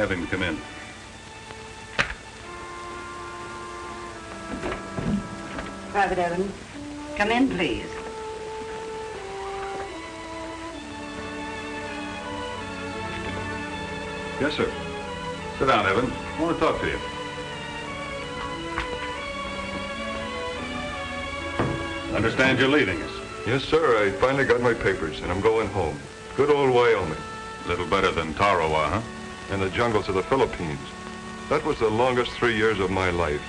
Have him come in. Private Evans, come in, please. Yes, sir. Sit down, Evans. I want to talk to you. Understand you're leaving us. Yes, sir. I finally got my papers, and I'm going home. Good old Wyoming. A little better than Tarawa, huh? And the jungles of the Philippines. That was the longest 3 years of my life.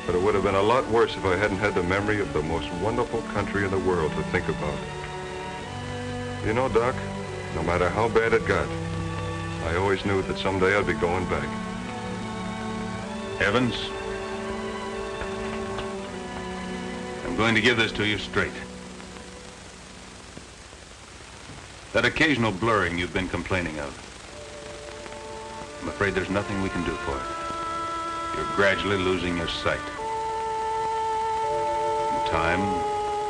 But it would have been a lot worse if I hadn't had the memory of the most wonderful country in the world to think about. You know, Doc, no matter how bad it got, I always knew that someday I'd be going back. Evans, I'm going to give this to you straight. That occasional blurring you've been complaining of, I'm afraid there's nothing we can do for it. You're gradually losing your sight. In time,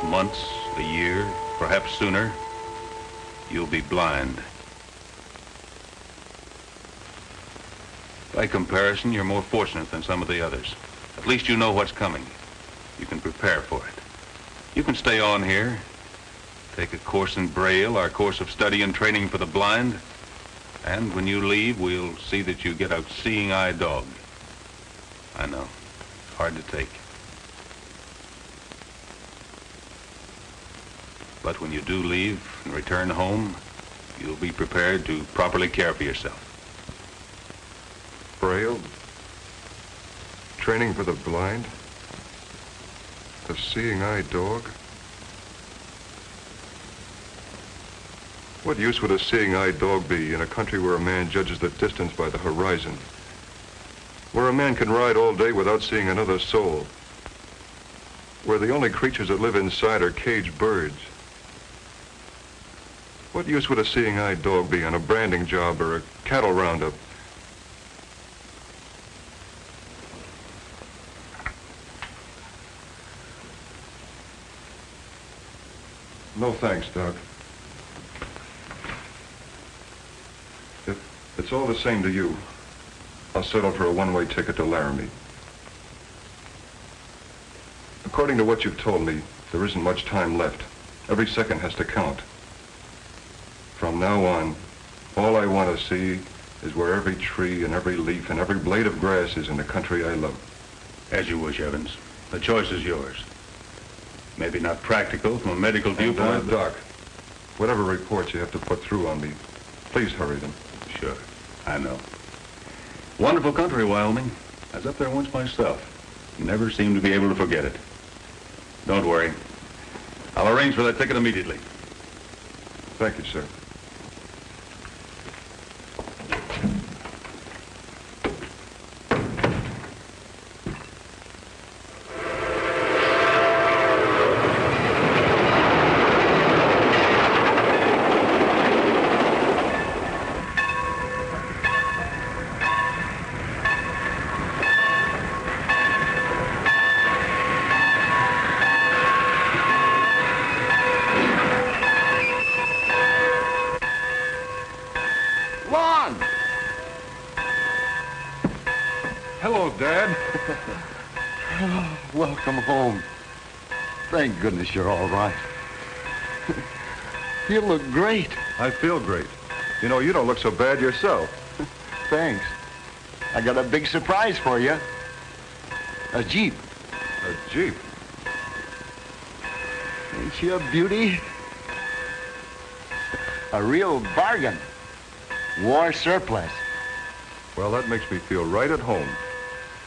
months, a year, perhaps sooner, you'll be blind. By comparison, you're more fortunate than some of the others. At least you know what's coming. You can prepare for it. You can stay on here, take a course in Braille, our course of study and training for the blind, and when you leave, we'll see that you get a seeing-eye dog. I know, it's hard to take. But when you do leave and return home, you'll be prepared to properly care for yourself. Braille? Training for the blind? The seeing-eye dog? What use would a seeing-eye dog be in a country where a man judges the distance by the horizon? Where a man can ride all day without seeing another soul? Where the only creatures that live inside are caged birds? What use would a seeing-eye dog be on a branding job or a cattle roundup? No thanks, Doc. If it's all the same to you, I'll settle for a one-way ticket to Laramie. According to what you've told me, there isn't much time left. Every second has to count. From now on, all I want to see is where every tree and every leaf and every blade of grass is in the country I love. As you wish, Evans. The choice is yours. Maybe not practical from a medical viewpoint. Doc, whatever reports you have to put through on me, please hurry them. Sure, I know. Wonderful country, Wyoming. I was up there once myself. Never seemed to be able to forget it. Don't worry. I'll arrange for that ticket immediately. Thank you, sir. Hello, Dad. Welcome home. Thank goodness you're all right. You look great. I feel great. You know, you don't look so bad yourself. Thanks. I got a big surprise for you. A Jeep. A Jeep? Ain't she a beauty? A real bargain. War surplus. Well, that makes me feel right at home.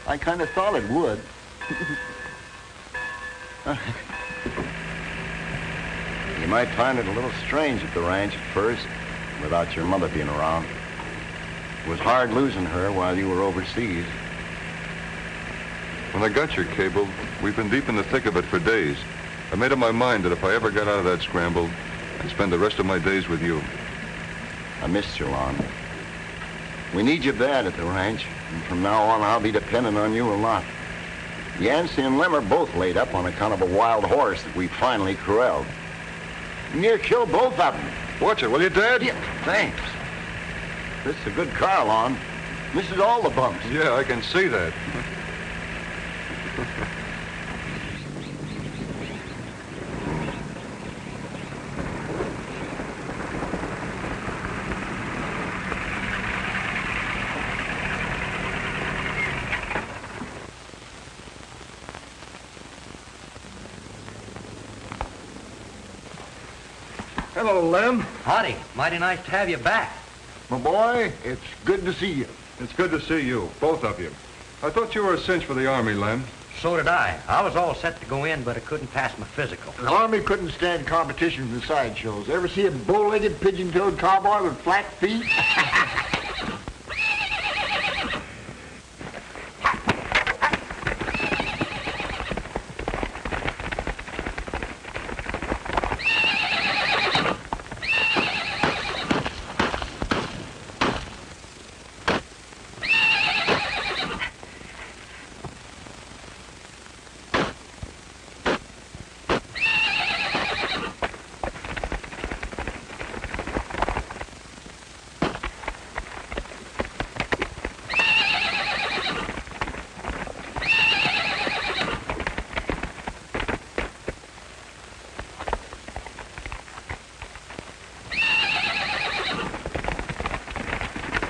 I kind of thought it would. You might find it a little strange at the ranch at first, without your mother being around. It was hard losing her while you were overseas. When I got your cable, we've been deep in the thick of it for days. I made up my mind that if I ever got out of that scramble, I'd spend the rest of my days with you. I missed you, Lon. We need you bad at the ranch, and from now on, I'll be dependent on you a lot. Yancey and Lem are both laid up on account of a wild horse that we finally corralled. Near killed both of them. Watch it, will you, Dad? Yeah, thanks. This is a good car, Lon. Misses all the bumps. Yeah, I can see that. Hello, Lem. Howdy. Mighty nice to have you back. My boy, it's good to see you. It's good to see you, both of you. I thought you were a cinch for the Army, Lem. So did I. I was all set to go in, but I couldn't pass my physical. The Army couldn't stand competition from the sideshows. Ever see a bow-legged, pigeon-toed cowboy with flat feet?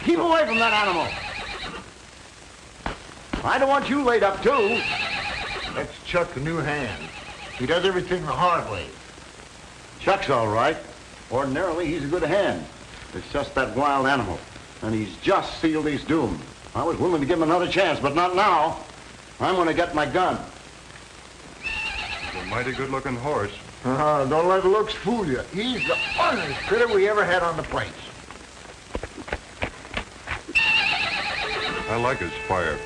Keep away from that animal. I don't want you laid up, too. That's Chuck, the new hand. He does everything the hard way. Chuck's all right. Ordinarily, he's a good hand. It's just that wild animal. And he's just sealed his doom. I was willing to give him another chance, but not now. I'm going to get my gun. He's a mighty good-looking horse. Don't let the looks fool you. He's the honest critter we ever had on the plains. I like his fire.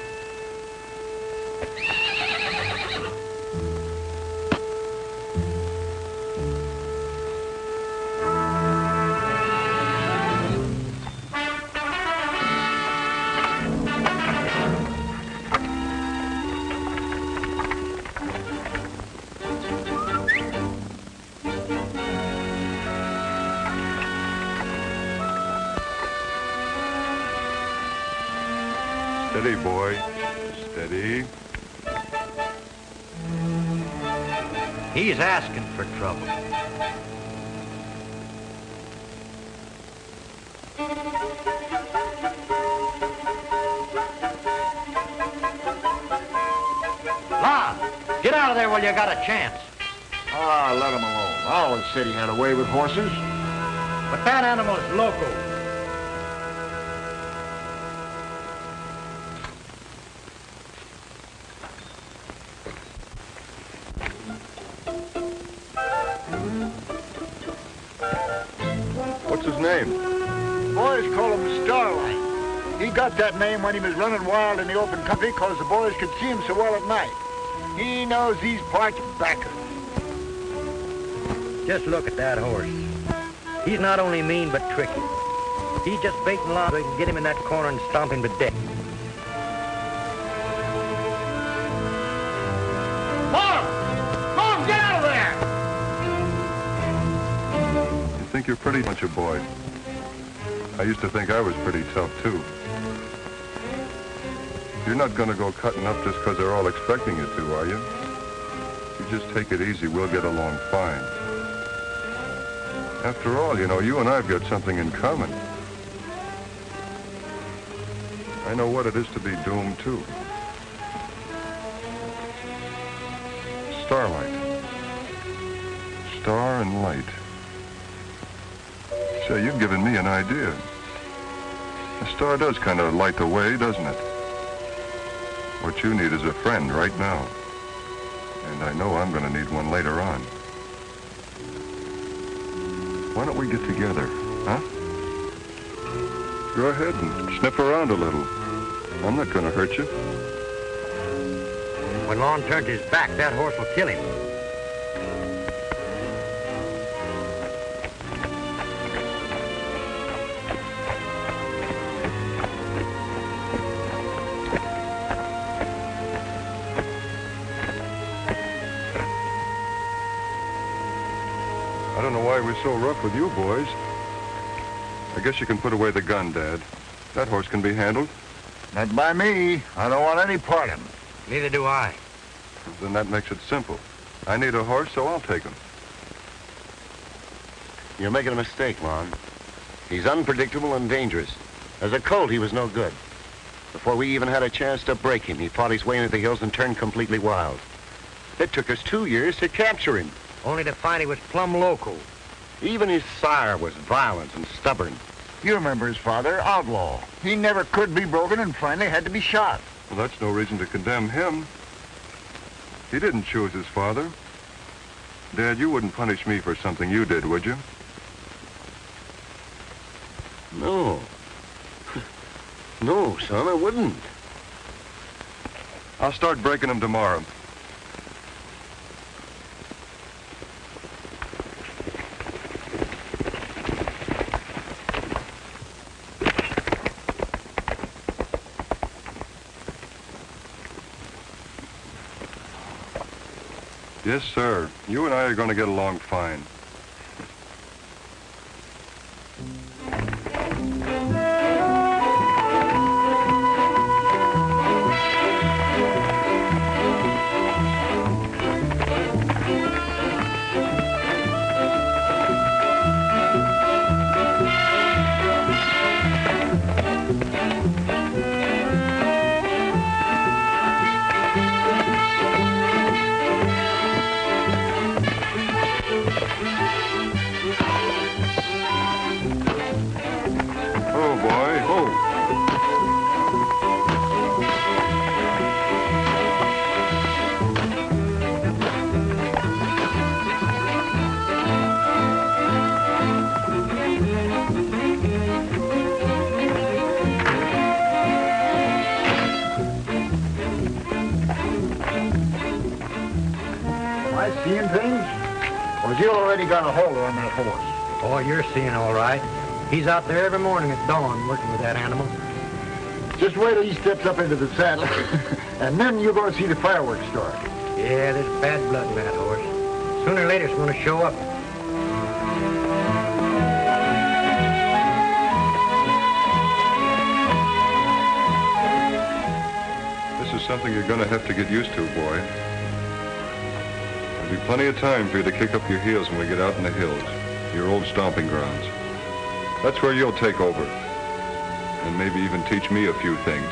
Steady, boy. Steady. He's asking for trouble. Lon, get out of there while you got a chance. Ah, let him alone. I always said he had a way with horses. But that animal's loco. What's his name? Boys call him Starlion. He got that name when he was running wild in the open country because the boys could see him so well at night. He knows these parts backers. Just look at that horse. He's not only mean, but tricky. He's just baiting Lon so he can get him in that corner and stomp him to death. Mom, get out of there! You think you're pretty much a boy. I used to think I was pretty tough, too. You're not going to go cutting up just because they're all expecting you to, are you? You just take it easy. We'll get along fine. After all, you know, you and I've got something in common. I know what it is to be doomed, too. Starlight. Star and light. Say, you've given me an idea. A star does kind of light the way, doesn't it? What you need is a friend right now. And I know I'm going to need one later on. Why don't we get together, huh? Go ahead and sniff around a little. I'm not going to hurt you. When Lon turns his back, that horse will kill him. I don't know why we're so rough with you boys. I guess you can put away the gun, Dad. That horse can be handled. Not by me. I don't want any part of him. Neither do I. Then that makes it simple. I need a horse, so I'll take him. You're making a mistake, Lon. He's unpredictable and dangerous. As a colt, he was no good. Before we even had a chance to break him, he fought his way into the hills and turned completely wild. It took us 2 years to capture him. Only to find he was plumb local. Even his sire was violent and stubborn. You remember his father, Outlaw. He never could be broken and finally had to be shot. Well, that's no reason to condemn him. He didn't choose his father. Dad, you wouldn't punish me for something you did, would you? No. No, son, I wouldn't. I'll start breaking him tomorrow. Yes, sir. You and I are going to get along fine. Seeing things? Or has he already got a hold on that horse? Oh, you're seeing all right. He's out there every morning at dawn working with that animal. Just wait till he steps up into the saddle, and then you're going to see the fireworks start. Yeah, there's bad blood in that horse. Sooner or later it's going to show up. This is something you're going to have to get used to, boy. There'll be plenty of time for you to kick up your heels when we get out in the hills, your old stomping grounds. That's where you'll take over, and maybe even teach me a few things.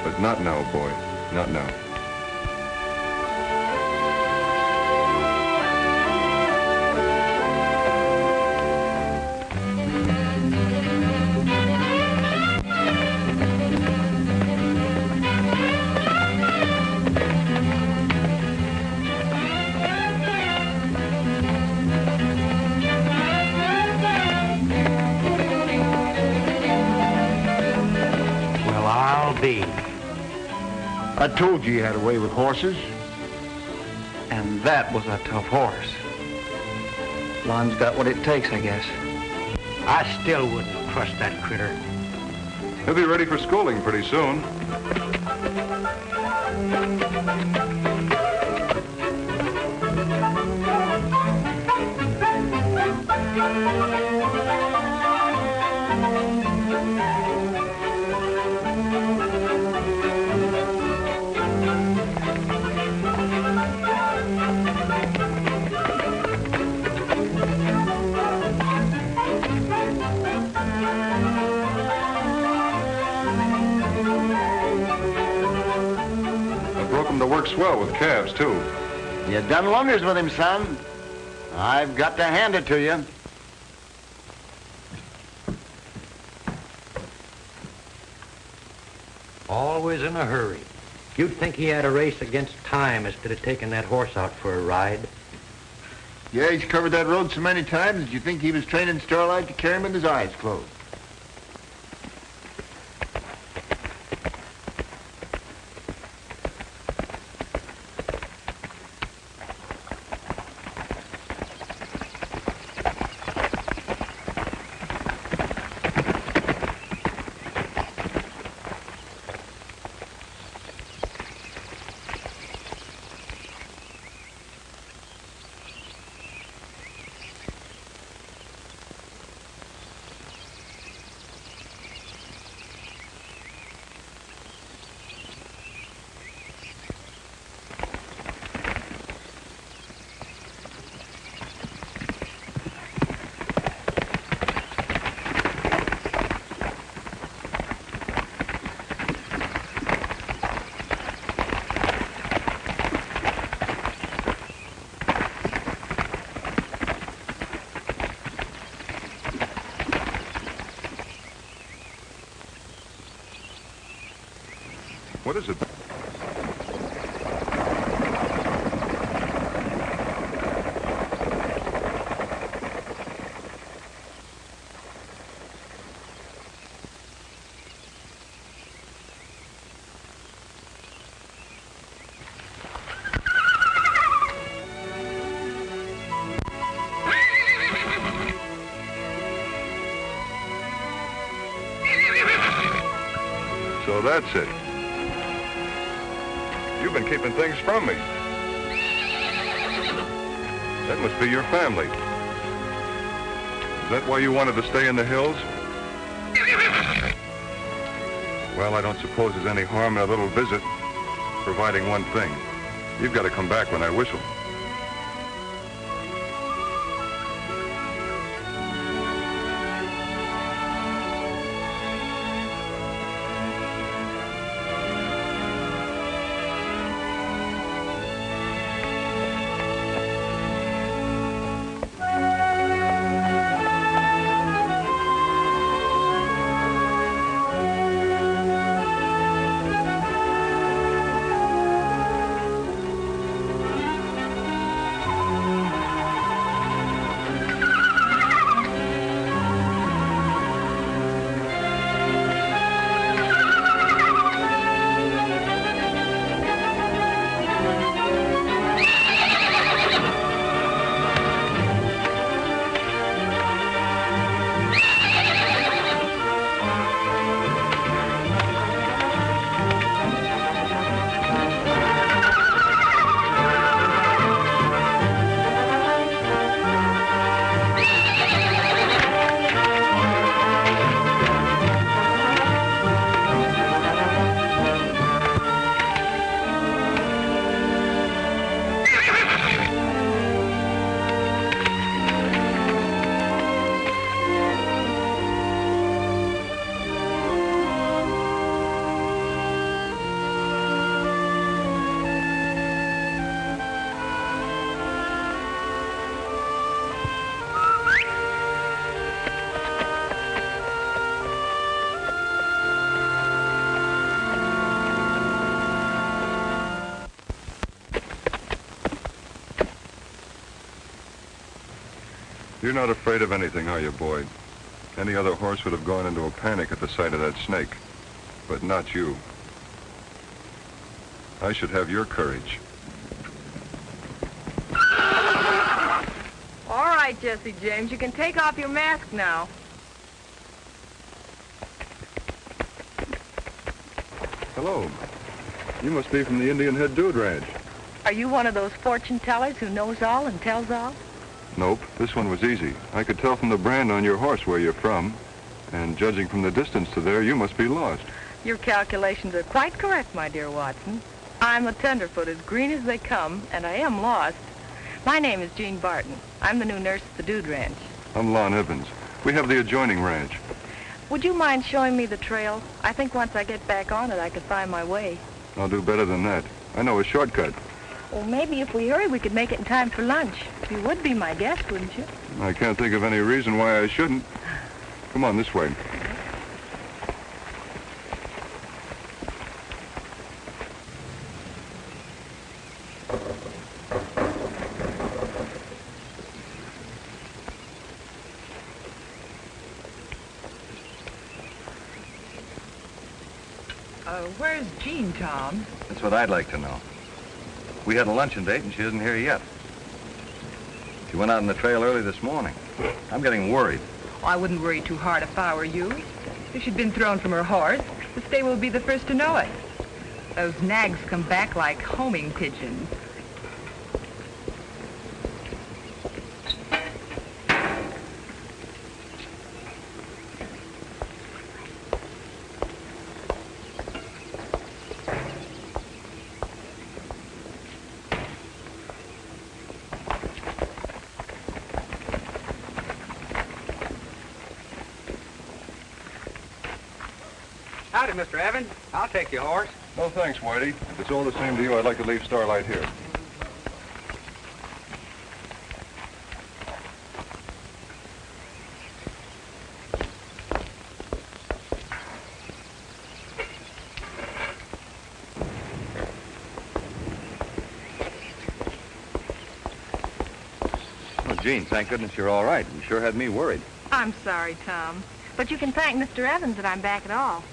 But not now, boy, not now. I told you had a way with horses. And that was a tough horse. Lon's got what it takes, I guess. I still wouldn't trust that critter. He'll be ready for schooling pretty soon. Works well with calves, too. You done wonders with him, son. I've got to hand it to you. Always in a hurry. You'd think he had a race against time instead of taking that horse out for a ride. Yeah, he's covered that road so many times that you think he was training Starlight to carry him with his eyes closed. What is it? So that's it. You've been keeping things from me. That must be your family. Is that why you wanted to stay in the hills? Well, I don't suppose there's any harm in a little visit, providing one thing. You've got to come back when I whistle. You're not afraid of anything, are you, boy? Any other horse would have gone into a panic at the sight of that snake, but not you. I should have your courage. All right, Jesse James, you can take off your mask now. Hello. You must be from the Indian Head Dude Ranch. Are you one of those fortune tellers who knows all and tells all? Nope, this one was easy. I could tell from the brand on your horse where you're from, and judging from the distance to there, you must be lost. Your calculations are quite correct, my dear Watson. I'm a tenderfoot, as green as they come, and I am lost. My name is Jean Barton. I'm the new nurse at the Dude Ranch. I'm Lon Evans. We have the adjoining ranch. Would you mind showing me the trail? I think once I get back on it, I could find my way. I'll do better than that. I know a shortcut. Well, maybe if we hurry, we could make it in time for lunch. You would be my guest, wouldn't you? I can't think of any reason why I shouldn't. Come on, this way. Where's Jean, Tom? That's what I'd like to know. We had a luncheon date and she isn't here yet. She went out on the trail early this morning. I'm getting worried. Oh, I wouldn't worry too hard if I were you. If she'd been thrown from her horse, the stable would be the first to know it. Those nags come back like homing pigeons. Howdy, Mr. Evans. I'll take your horse. No thanks, Whitey. If it's all the same to you, I'd like to leave Starlight here. Gene, thank goodness you're all right. You sure had me worried. I'm sorry, Tom. But you can thank Mr. Evans that I'm back at all.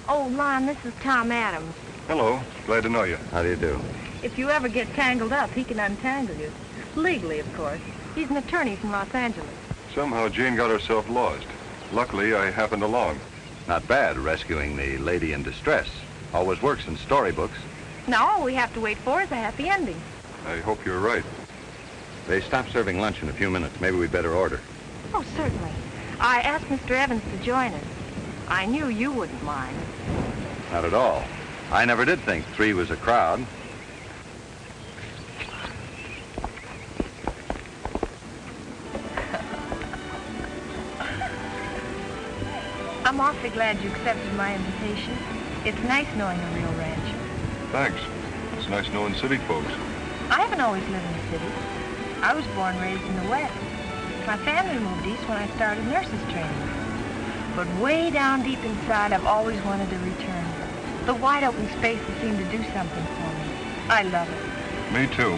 Oh, Lon, this is Tom Adams. Hello. Glad to know you. How do you do? If you ever get tangled up, he can untangle you. Legally, of course. He's an attorney from Los Angeles. Somehow Jane got herself lost. Luckily, I happened along. Not bad, rescuing the lady in distress. Always works in storybooks. Now, all we have to wait for is a happy ending. I hope you're right. They stop serving lunch in a few minutes. Maybe we'd better order. Oh, certainly. I asked Mr. Evans to join us. I knew you wouldn't mind. Not at all. I never did think 3 was a crowd. I'm awfully glad you accepted my invitation. It's nice knowing a real rancher. Thanks. It's nice knowing city folks. I haven't always lived in the city. I was born and raised in the West. My family moved east when I started nurse's training. But way down deep inside, I've always wanted to return. The wide open spaces seem to do something for me. I love it. Me too.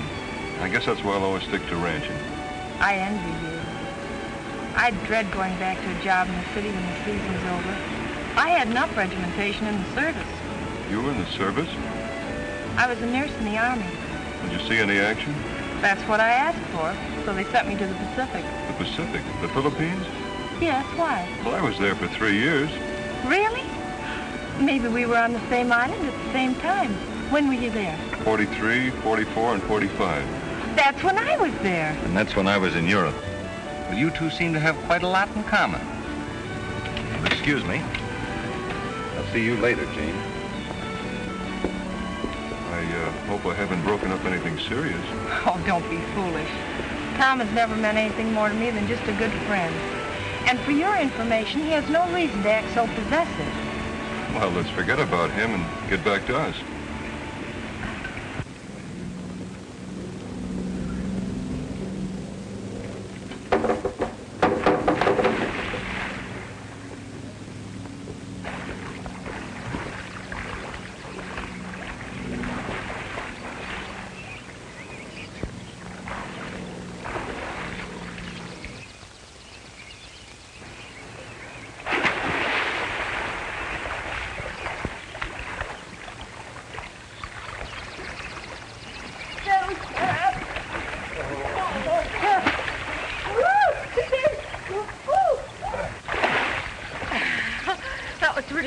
I guess that's why I'll always stick to ranching. I envy you. I dread going back to a job in the city when the season's over. I had enough regimentation in the service. You were in the service? I was a nurse in the Army. Did you see any action? That's what I asked for, so they sent me to the Pacific. The Pacific? The Philippines? Yes, why? Well, I was there for 3 years. Really? Maybe we were on the same island at the same time. When were you there? 43, 44, and 45. That's when I was there. And that's when I was in Europe. Well, you two seem to have quite a lot in common. Excuse me. I'll see you later, Gene. I hope I haven't broken up anything serious. Oh, don't be foolish. Tom has never meant anything more to me than just a good friend. And for your information, he has no reason to act so possessive. Well, let's forget about him and get back to us.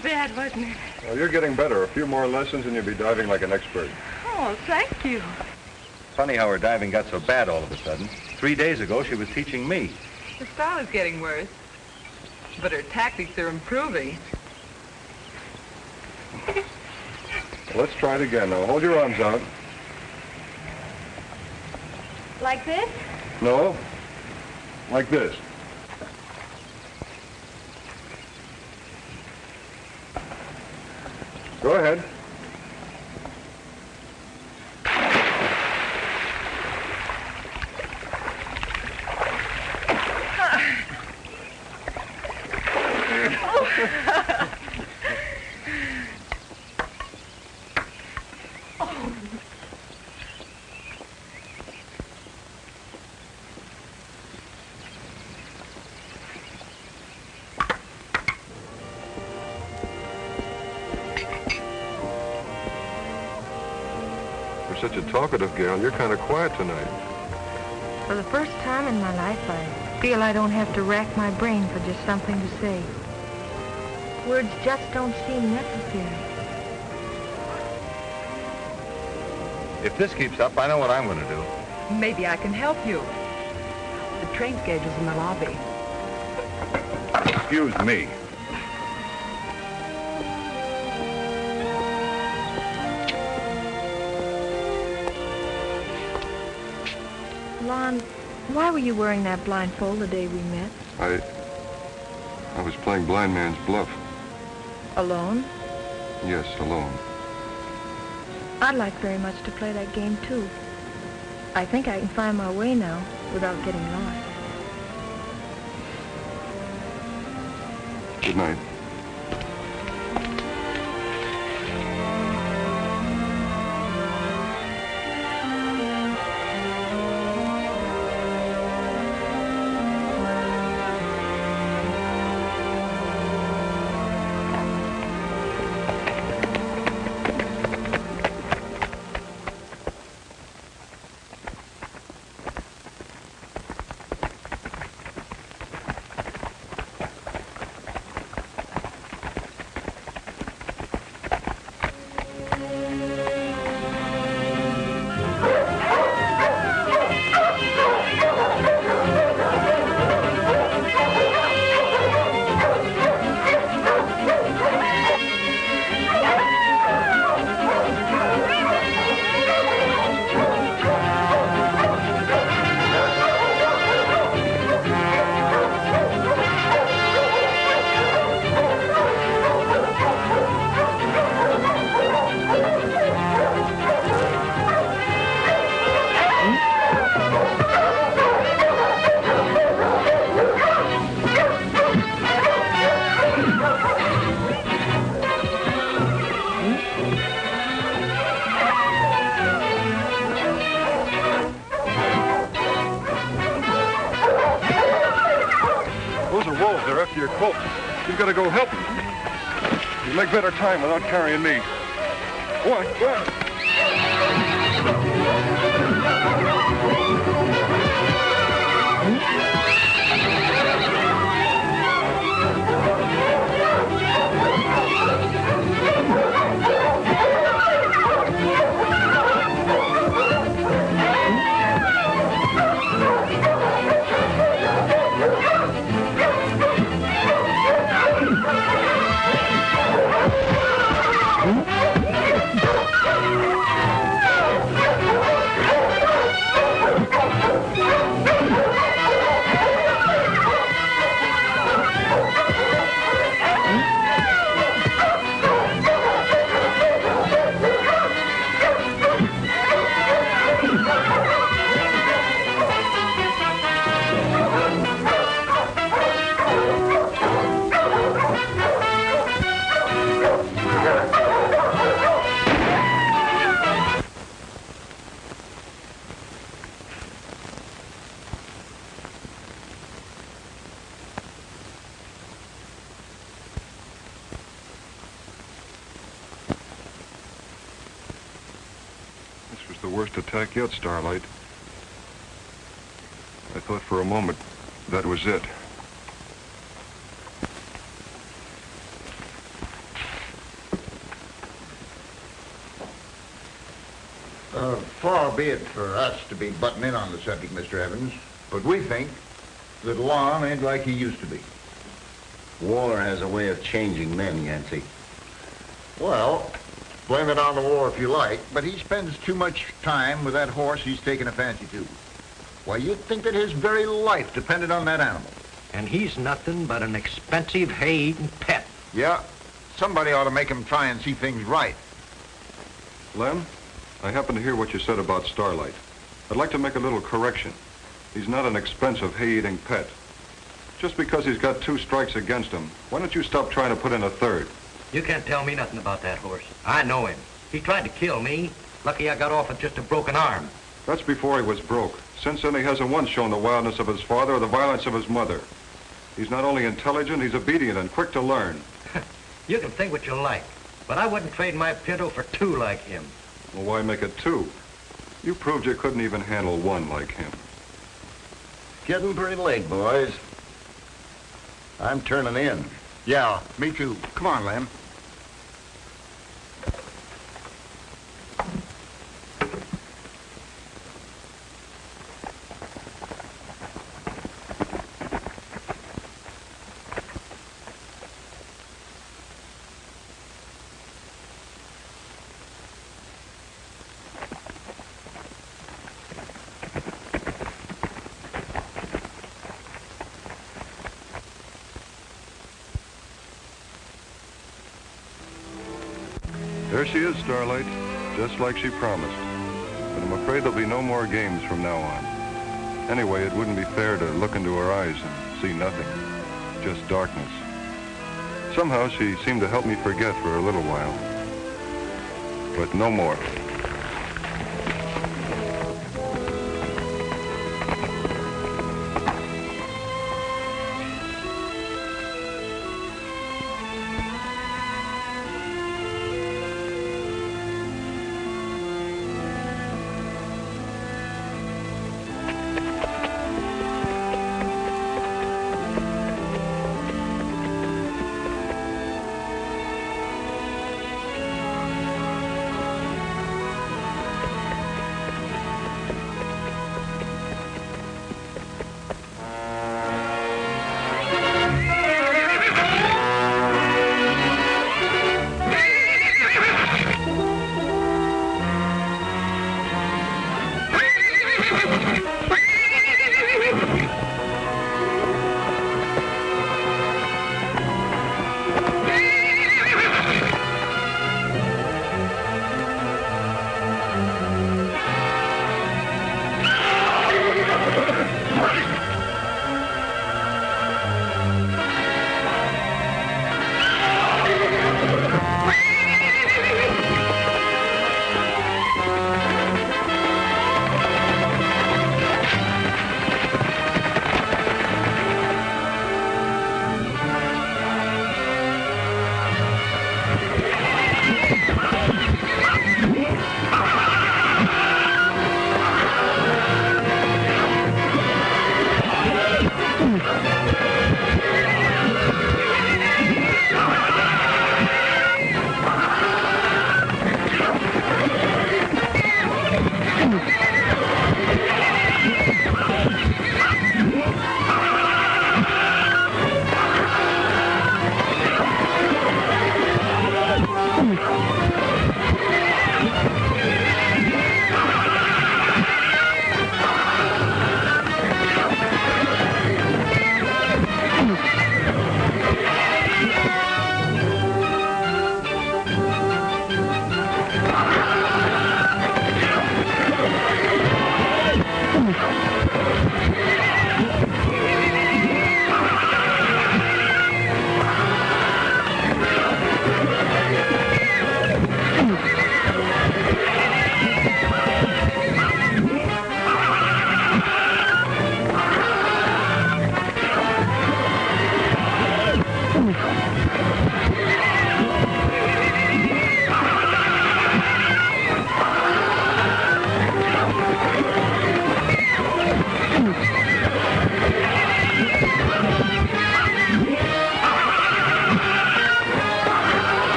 Bad, wasn't it? Well, you're getting better. A few more lessons and you'll be diving like an expert. Oh, thank you. Funny how her diving got so bad all of a sudden. 3 days ago, she was teaching me. Her style is getting worse, but her tactics are improving. Let's try it again. Now, hold your arms out. Like this? No, like this. Go ahead. Such a talkative gal, you're kind of quiet tonight. For the first time in my life, I feel I don't have to rack my brain for just something to say. Words just don't seem necessary. If this keeps up, I know what I'm going to do. Maybe I can help you. The train schedule's in the lobby. Excuse me. Lon, why were you wearing that blindfold the day we met? I was playing blind man's bluff. Alone? Yes, alone. I'd like very much to play that game, too. I think I can find my way now without getting lost. Good night. to your cloak. You've got to go help him. You make better time without carrying me. Go on, go on. Attack yet, Starlight. I thought for a moment that was it. Far be it for us to be butting in on the subject, Mr. Evans, but we think that Lon ain't like he used to be. War has a way of changing men, Yancey. Well, blame it on the war if you like, but he spends too much time with that horse he's taken a fancy to. Why, you'd think that his very life depended on that animal. And he's nothing but an expensive hay-eating pet. Yeah, somebody ought to make him try and see things right. Lem, I happened to hear what you said about Starlight. I'd like to make a little correction. He's not an expensive hay-eating pet. Just because he's got 2 strikes against him, why don't you stop trying to put in a third? You can't tell me nothing about that horse. I know him. He tried to kill me. Lucky I got off with just a broken arm. That's before he was broke. Since then, he hasn't once shown the wildness of his father or the violence of his mother. He's not only intelligent, he's obedient and quick to learn. You can think what you like, but I wouldn't trade my Pinto for 2 like him. Well, why make it 2? You proved you couldn't even handle 1 like him. Getting pretty late, boys. I'm turning in. Yeah, me too. Come on, Lem. There she is, Starlight, just like she promised. But I'm afraid there'll be no more games from now on. Anyway, it wouldn't be fair to look into her eyes and see nothing, just darkness. Somehow she seemed to help me forget for a little while. But no more.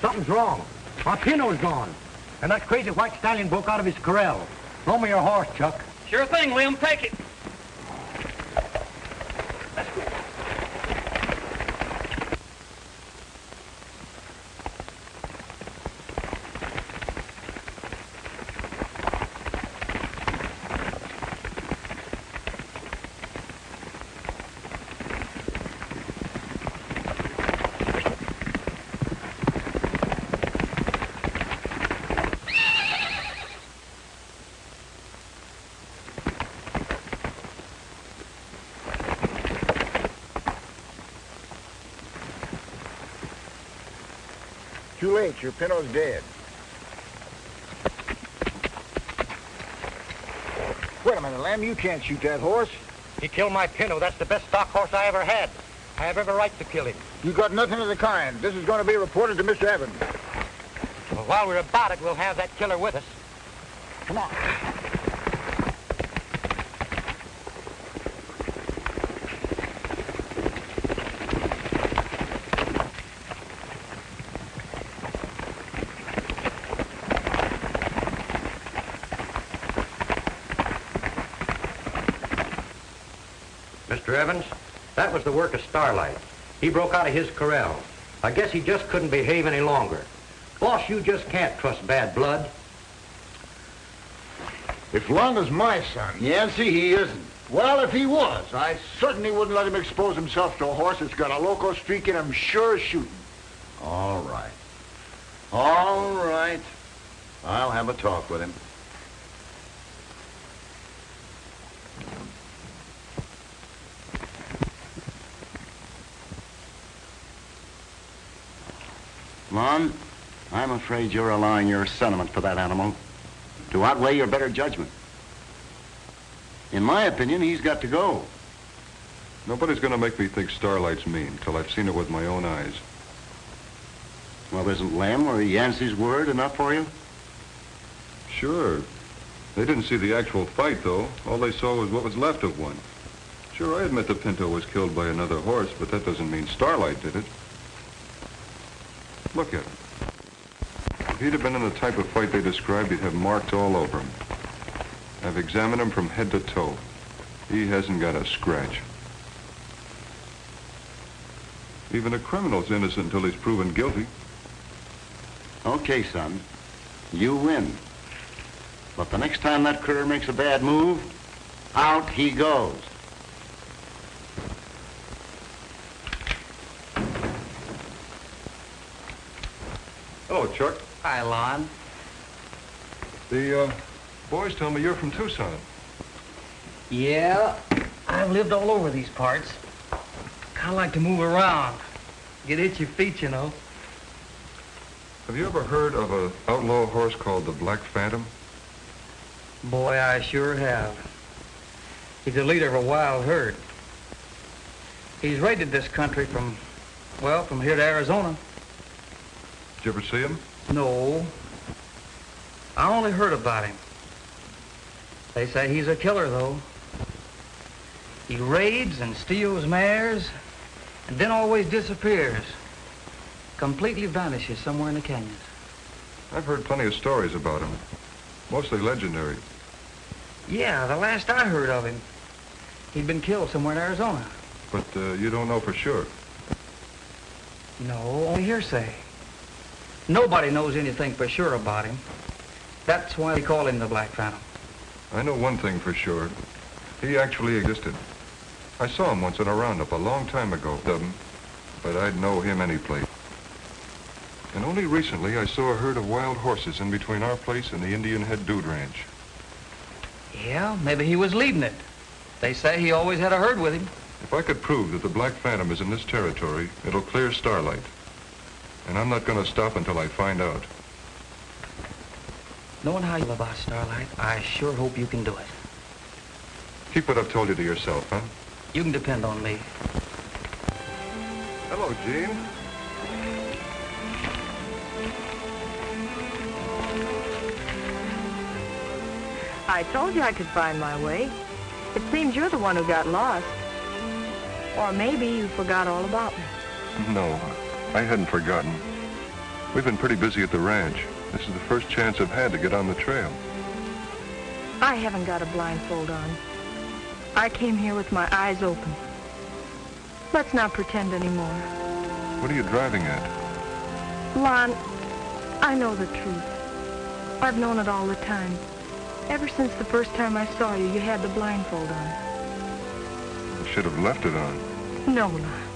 Something's wrong. My Pinto's gone. And that crazy white stallion broke out of his corral. Throw me your horse, Chuck. Sure thing, Liam. Take it. Too late. Your Pinto's dead. Wait a minute, Lamb. You can't shoot that horse. He killed my Pinto. That's the best stock horse I ever had. I have every right to kill him. You got nothing of the kind. This is going to be reported to Mr. Evans. Well, while we're about it, we'll have that killer with us. Come on. Mr. Evans, that was the work of Starlight. He broke out of his corral. I guess he just couldn't behave any longer. Boss, you just can't trust bad blood. If Lon is my son, Yancey, he isn't. well, if he was, I certainly wouldn't let him expose himself to a horse that's got a loco streak in him, sure as shooting. All right. All right. I'll have a talk with him. Lon, I'm afraid you're allowing your sentiment for that animal to outweigh your better judgment. In my opinion, he's got to go. Nobody's going to make me think Starlight's mean till I've seen it with my own eyes. Well, isn't Lem or Yancey's word enough for you? Sure. They didn't see the actual fight, though. All they saw was what was left of one. Sure, I admit the Pinto was killed by another horse, but that doesn't mean Starlight did it. Look at him. If he'd have been in the type of fight they described, he'd have marks all over him. I've examined him from head to toe. He hasn't got a scratch. Even a criminal's innocent until he's proven guilty. Okay, son. You win. But the next time that critter makes a bad move, out he goes. Hello, Chuck. Hi, Lon. The boys tell me you're from Tucson. Yeah, I've lived all over these parts. Kind of like to move around. Get itchy feet, you know. Have you ever heard of an outlaw horse called the Black Phantom? Boy, I sure have. He's the leader of a wild herd. He's raided this country from here to Arizona. Did you ever see him? No. I only heard about him. They say he's a killer, though. He raids and steals mares, and then always disappears. Completely vanishes somewhere in the canyons. I've heard plenty of stories about him. Mostly legendary. Yeah, the last I heard of him, he'd been killed somewhere in Arizona. But you don't know for sure. No, only hearsay. Nobody knows anything for sure about him. That's why they call him the Black Phantom. I know one thing for sure. He actually existed. I saw him once in a roundup a long time ago, but I'd know him anyplace. And only recently I saw a herd of wild horses in between our place and the Indian Head Dude Ranch. Yeah, maybe he was leading it. They say he always had a herd with him. If I could prove that the Black Phantom is in this territory, it'll clear Starlight. And I'm not going to stop until I find out. Knowing how you feel about Starlight, I sure hope you can do it. Keep what I've told you to yourself, huh? You can depend on me. Hello, Gene. I told you I could find my way. It seems you're the one who got lost. Or maybe you forgot all about me. No, I hadn't forgotten. We've been pretty busy at the ranch. This is the first chance I've had to get on the trail. I haven't got a blindfold on. I came here with my eyes open. Let's not pretend anymore. What are you driving at? Lon, I know the truth. I've known it all the time. Ever since the first time I saw you, you had the blindfold on. You should have left it on. No, Lon.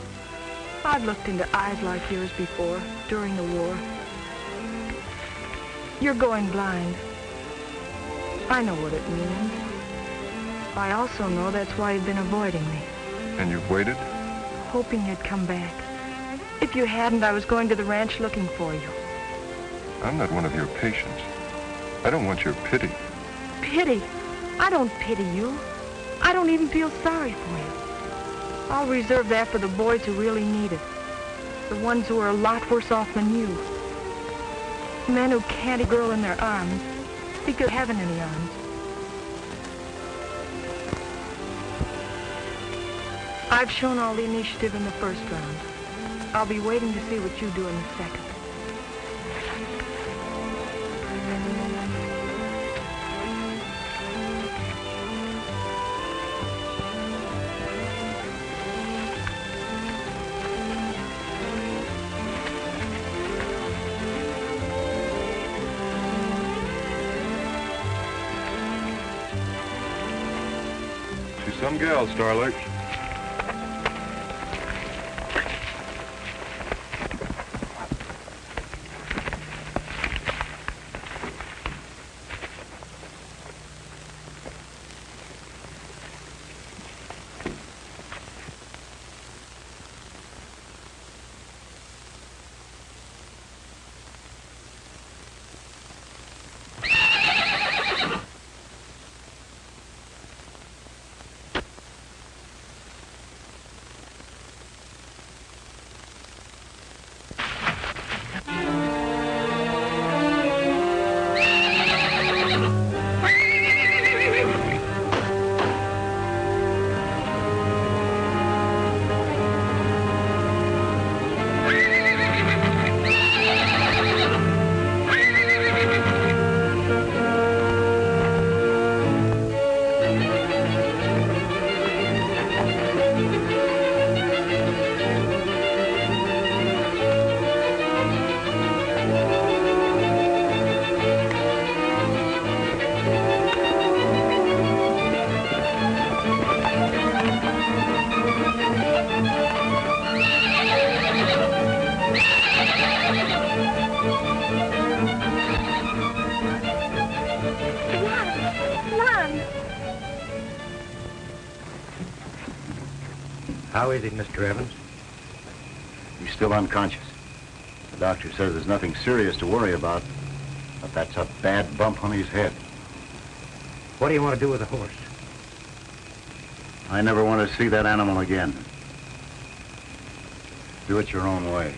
I've looked into eyes like yours before, during the war. You're going blind. I know what it means. I also know that's why you've been avoiding me. And you've waited? Hoping you'd come back. If you hadn't, I was going to the ranch looking for you. I'm not one of your patients. I don't want your pity. Pity? I don't pity you. I don't even feel sorry for you. I'll reserve that for the boys who really need it. The ones who are a lot worse off than you. Men who can't a girl in their arms because they haven't any arms. I've shown all the initiative in the first round. I'll be waiting to see what you do in the second. She's some gal, Starlight. How is he, Mr. Evans? He's still unconscious. The doctor says there's nothing serious to worry about, but that's a bad bump on his head. What do you want to do with the horse? I never want to see that animal again. Do it your own way.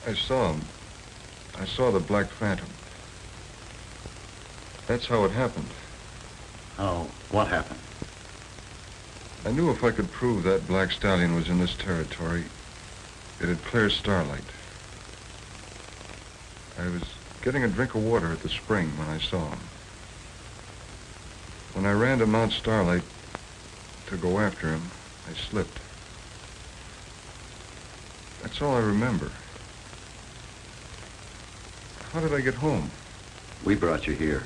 I saw him. I saw the Black Phantom. That's how it happened. Oh, what happened? I knew if I could prove that Black Stallion was in this territory, it'd clear Starlight. I was getting a drink of water at the spring when I saw him. When I ran to Mount Starlight to go after him, I slipped. That's all I remember. How did I get home? We brought you here.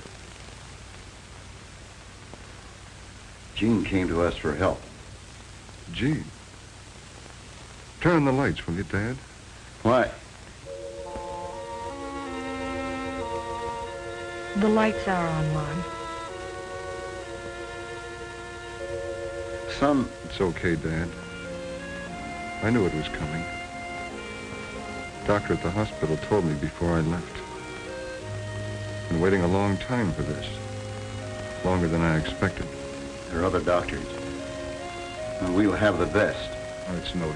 Jean came to us for help. Gee. Turn on the lights, will you, Dad? Why? The lights are on, Lon. son. It's okay, Dad. I knew it was coming. The doctor at the hospital told me before I left. Been waiting a long time for this. Longer than I expected. There are other doctors. And we'll have the best. Oh, it's no use.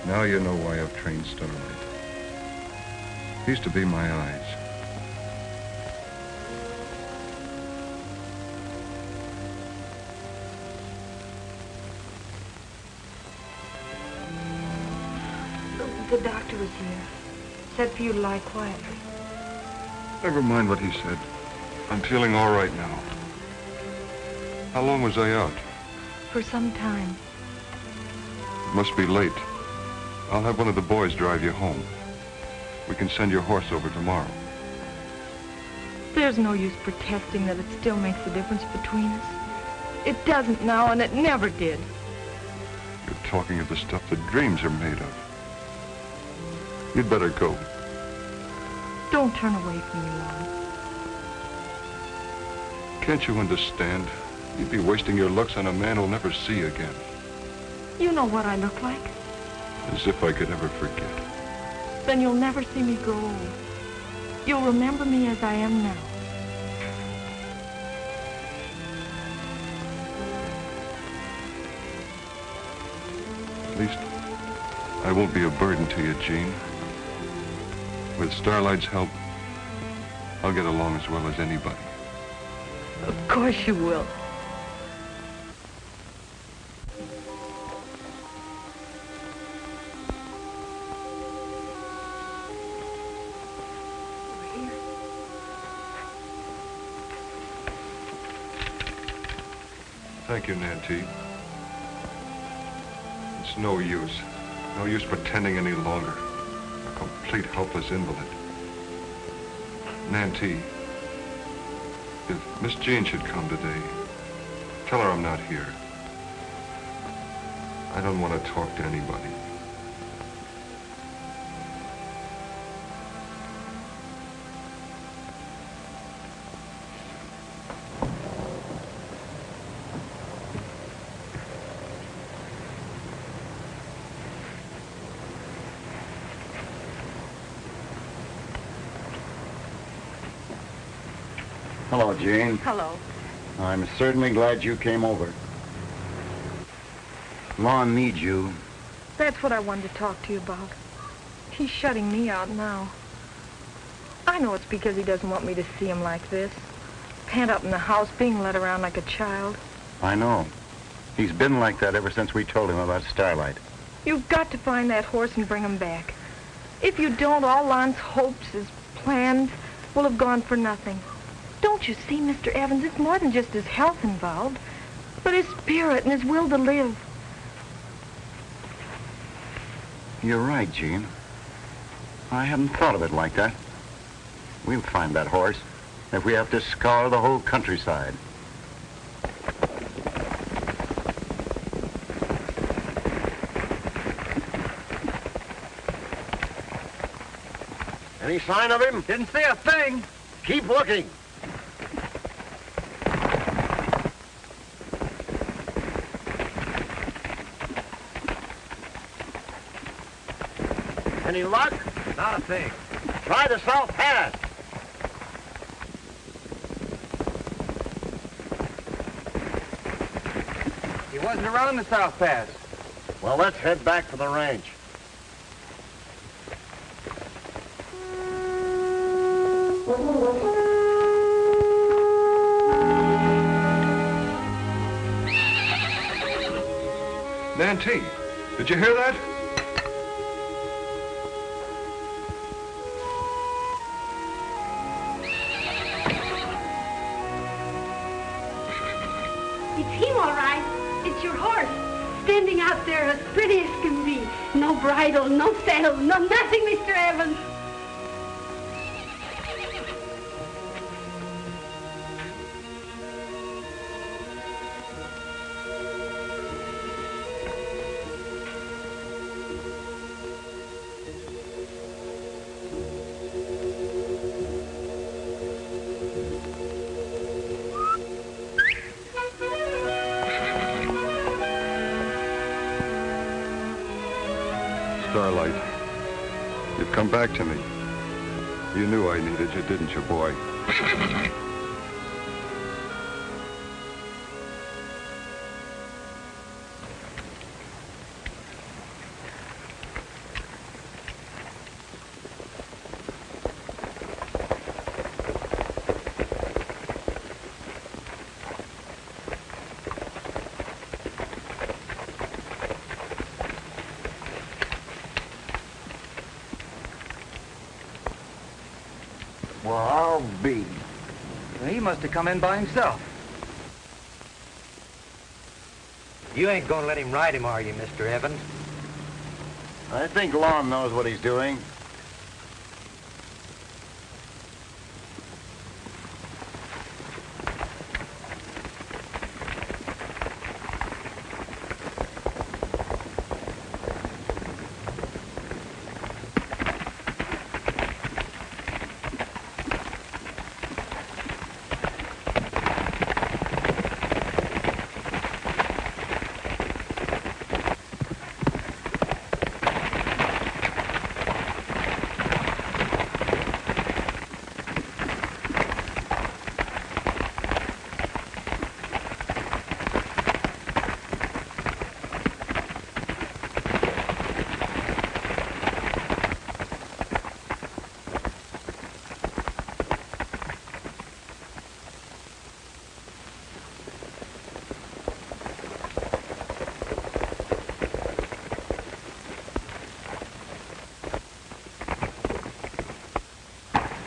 Now you know why I've trained Starlight. He's to be my eyes. The doctor was here. Said for you to lie quietly. Never mind what he said. I'm feeling all right now. How long was I out? For some time. It must be late. I'll have one of the boys drive you home. We can send your horse over tomorrow. There's no use protesting that it still makes a difference between us. It doesn't now, and it never did. You're talking of the stuff that dreams are made of. You'd better go. Don't turn away from me, Lon. Can't you understand? You'd be wasting your looks on a man who'll never see again. You know what I look like. As if I could ever forget. Then you'll never see me grow old. You'll remember me as I am now. At least, I won't be a burden to you, Jean. With Starlight's help, I'll get along as well as anybody. Of course you will. Thank you, Nancy. It's no use. No use pretending any longer. A complete helpless invalid. Nancy, if Miss Jean should come today, tell her I'm not here. I don't want to talk to anybody. Hello, Jane. Hello. I'm certainly glad you came over. Lon needs you. That's what I wanted to talk to you about. He's shutting me out now. I know it's because he doesn't want me to see him like this. Pent up in the house, being led around like a child. I know. He's been like that ever since we told him about Starlight. You've got to find that horse and bring him back. If you don't, all Lon's hopes, his plans, will have gone for nothing. Don't you see, Mr. Evans, it's more than just his health involved, but his spirit and his will to live. You're right, Jean. I hadn't thought of it like that. We'll find that horse if we have to scour the whole countryside. Any sign of him? Didn't see a thing. Keep looking. Any luck? Not a thing. Try the South Pass. He wasn't around the South Pass. Well, let's head back for the ranch. Nancy, did you hear that? It's him, all right. It's your horse. Standing out there as pretty as can be. No bridle, no saddle, no nothing, Mr. Evans. Starlight. You've come back to me. You knew I needed you, didn't you, boy? Well, I'll be. He must have come in by himself. You ain't gonna let him ride him, are you, Mr. Evans? I think Lon knows what he's doing.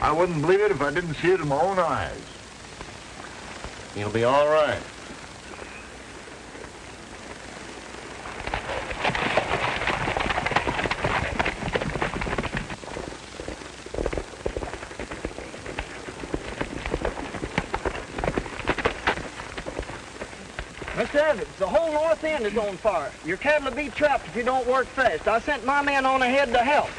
I wouldn't believe it if I didn't see it in my own eyes. He'll be all right. Mr. Evans, the whole north end is on fire. Your cattle will be trapped if you don't work fast. I sent my men on ahead to help.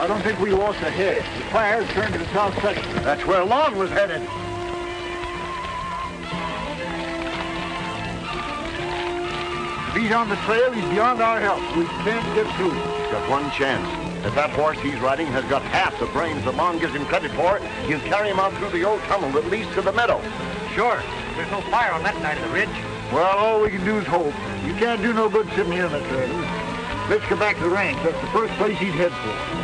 I don't think we lost a head. The fire turned to the south section. That's where Lon was headed. If he's on the trail, he's beyond our help. We can't get through. He's got one chance. If that horse he's riding has got half the brains the Lon gives him credit for, he'll carry him out through the old tunnel that leads to the meadow. Sure. There's no fire on that side of the ridge. Well, all we can do is hope. You can't do no good sitting here in the trail. Let's go back to the ranch. That's the first place he'd head for.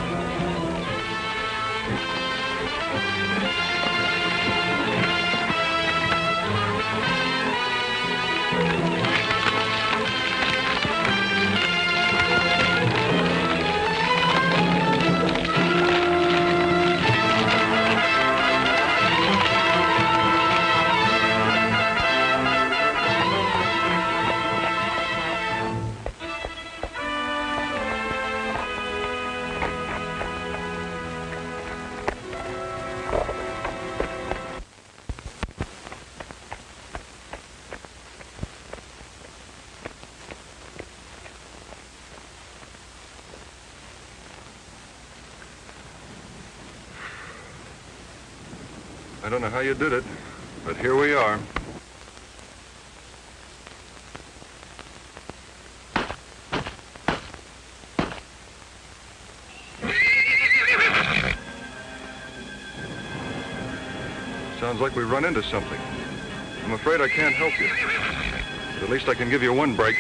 I don't know how you did it, but here we are. Sounds like we run into something. I'm afraid I can't help you. But at least I can give you one break.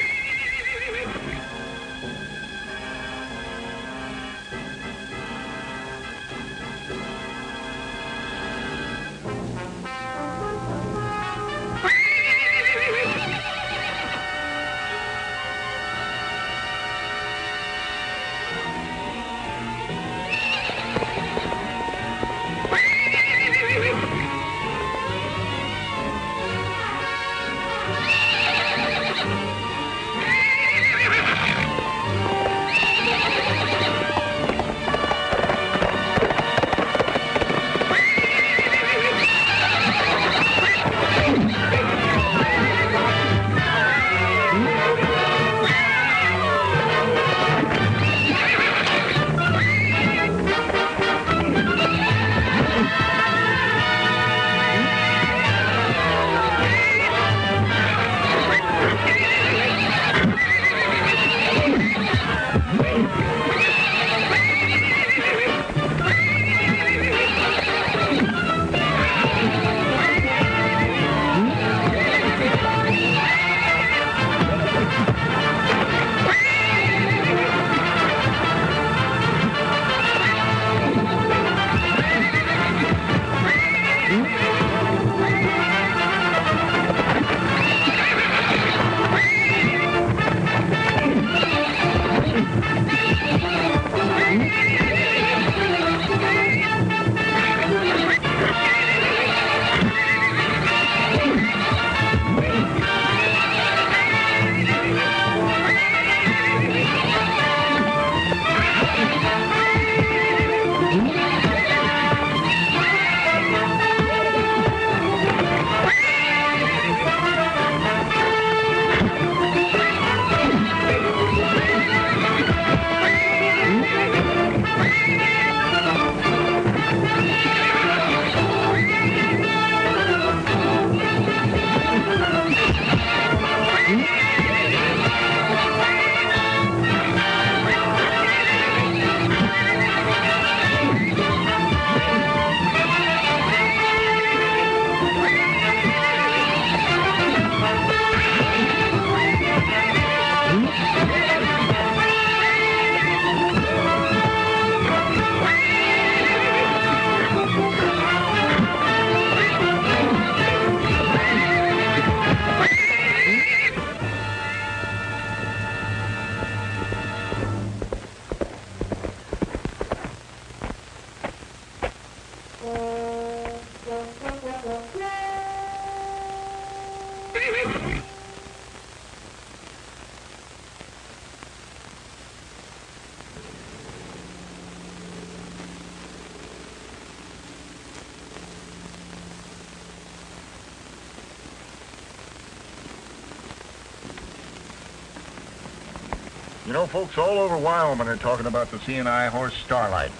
You know, folks all over Wyoming are talking about the CNI horse Starlight.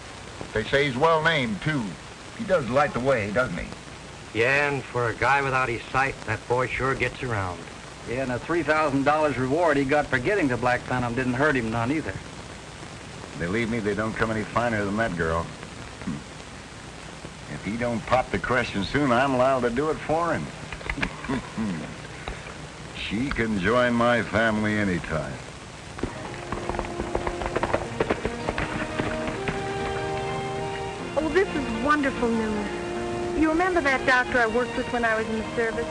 They say he's well named, too. He does light the way, doesn't he? Yeah, and for a guy without his sight, that boy sure gets around. Yeah, and the $3,000 reward he got for getting the Black Phantom didn't hurt him none either. Believe me, they don't come any finer than that girl. If he don't pop the question soon, I'm liable to do it for him. She can join my family anytime. Oh, this is wonderful news. You remember that doctor I worked with when I was in the service?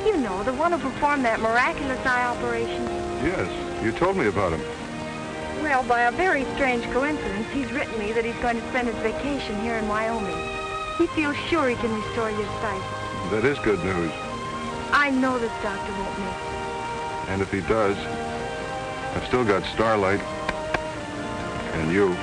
You know, the one who performed that miraculous eye operation. Yes, you told me about him. Well, by a very strange coincidence, he's written me that he's going to spend his vacation here in Wyoming. He feels sure he can restore your sight. That is good news. I know this doctor won't miss it. And if he does, I've still got Starlight and you.